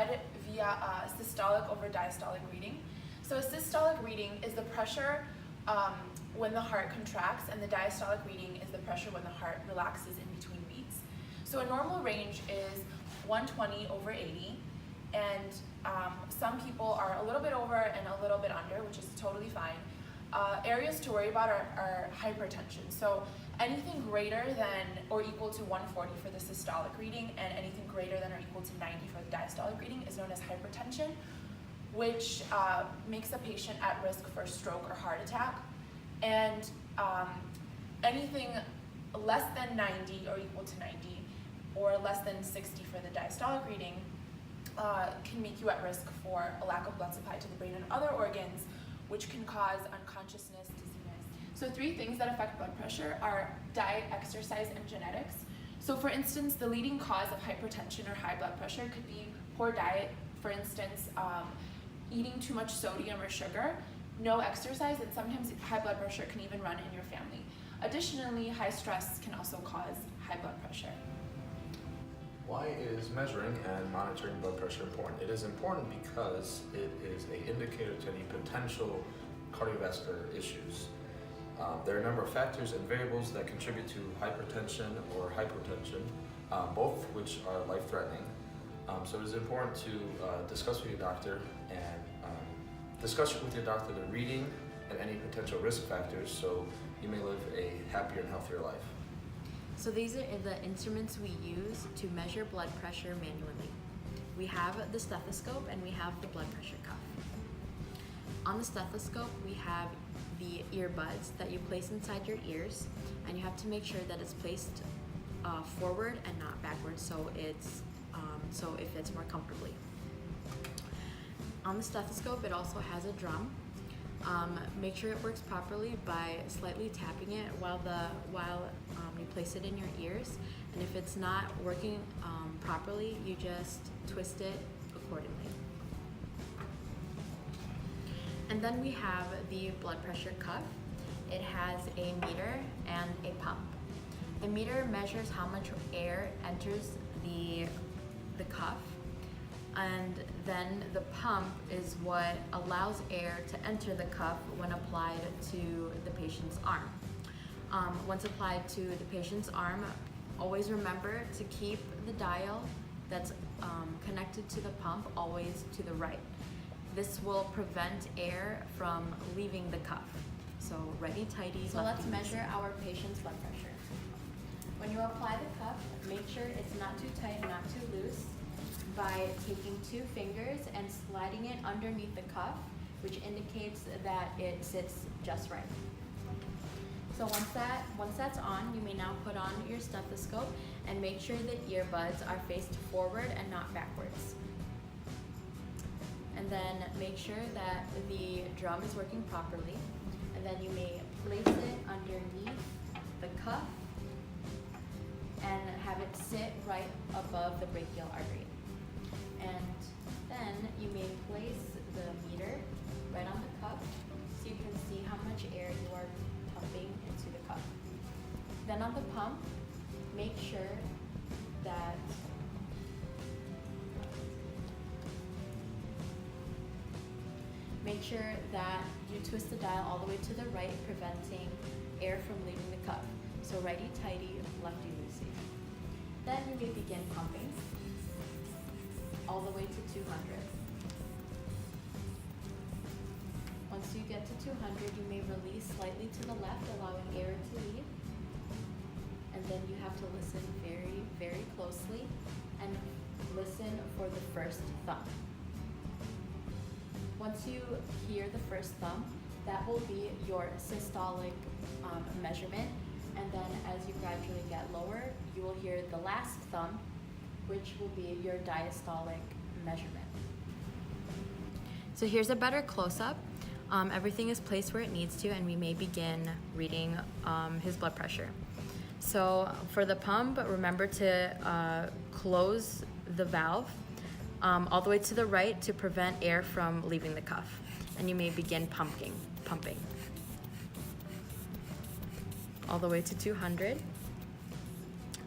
read via systolic over diastolic reading. So a systolic reading is the pressure when the heart contracts, and the diastolic reading is the pressure when the heart relaxes in between beats. So a normal range is 120 over 80, and some people are a little bit over and a little bit under, which is totally fine. Areas to worry about are hypertension. So anything greater than or equal to 140 for the systolic reading and anything greater than or equal to 90 for the diastolic reading is known as hypertension, which makes a patient at risk for stroke or heart attack. And anything less than 90 or equal to 90 or less than 60 for the diastolic reading can make you at risk for a lack of blood supply to the brain and other organs, which can cause unconsciousness, dizziness. So 3 things that affect blood pressure are diet, exercise, and genetics. So for instance, the leading cause of hypertension or high blood pressure could be poor diet, for instance, eating too much sodium or sugar, no exercise, and sometimes high blood pressure can even run in your family. Additionally, high stress can also cause high blood pressure. Why is measuring and monitoring blood pressure important? It is important because it is an indicator to any potential cardiovascular issues. There are a number of factors and variables that contribute to hypertension or hypotension, both which are life-threatening. So it is important to discuss with your doctor and discuss with your doctor the reading and any potential risk factors so you may live a happier and healthier life. So these are the instruments we use to measure blood pressure manually. We have the stethoscope and we have the blood pressure cuff. On the stethoscope, we have the earbuds that you place inside your ears, and you have to make sure that it's placed forward and not backwards, so it fits more comfortably. On the stethoscope, it also has a drum. Make sure it works properly by slightly tapping it while you place it in your ears, and if it's not working properly, you just twist it accordingly. And then we have the blood pressure cuff. It has a meter and a pump. The meter measures how much air enters the cuff, and then the pump is what allows air to enter the cuff when applied to the patient's arm. Once applied to the patient's arm, always remember to keep the dial that's connected to the pump always to the right. This will prevent air from leaving the cuff. So righty tighty. So let's measure our patient's blood pressure. When you apply the cuff, make sure it's not too tight, not too loose, by taking 2 fingers and sliding it underneath the cuff, which indicates that it sits just right. So once that's on, you may now put on your stethoscope and make sure the earbuds are faced forward and not backwards. And then make sure that the drum is working properly, and then you may place it underneath the cuff and have it sit right above the brachial artery. And then you may place the meter right on the cuff so you can see how much air you are pumping into the cuff. Then on the pump, make sure that you twist the dial all the way to the right, preventing air from leaving the cuff. So righty tighty, lefty loosey. Then you may begin pumping all the way to 200. Once you get to 200, you may release slightly to the left, allowing air to leave. And then you have to listen very, very closely and listen for the first thump. Once you hear the first thump, that will be your systolic measurement. And then as you gradually get lower, you will hear the last thump, which will be your diastolic measurement. So here's a better close-up. Everything is placed where it needs to, and we may begin reading his blood pressure. So for the pump, remember to close the valve all the way to the right to prevent air from leaving the cuff. And you may begin pumping all the way to 200.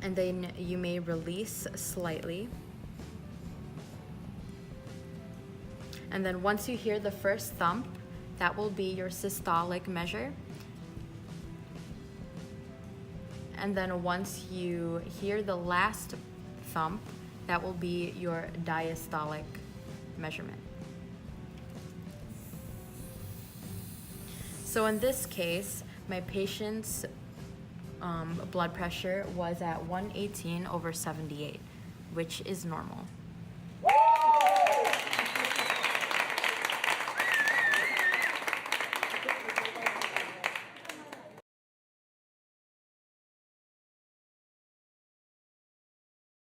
And then you may release slightly. And then once you hear the first thump, that will be your systolic measure. And then once you hear the last thump, that will be your diastolic measurement. So in this case, my patient's blood pressure was at 118/78, which is normal.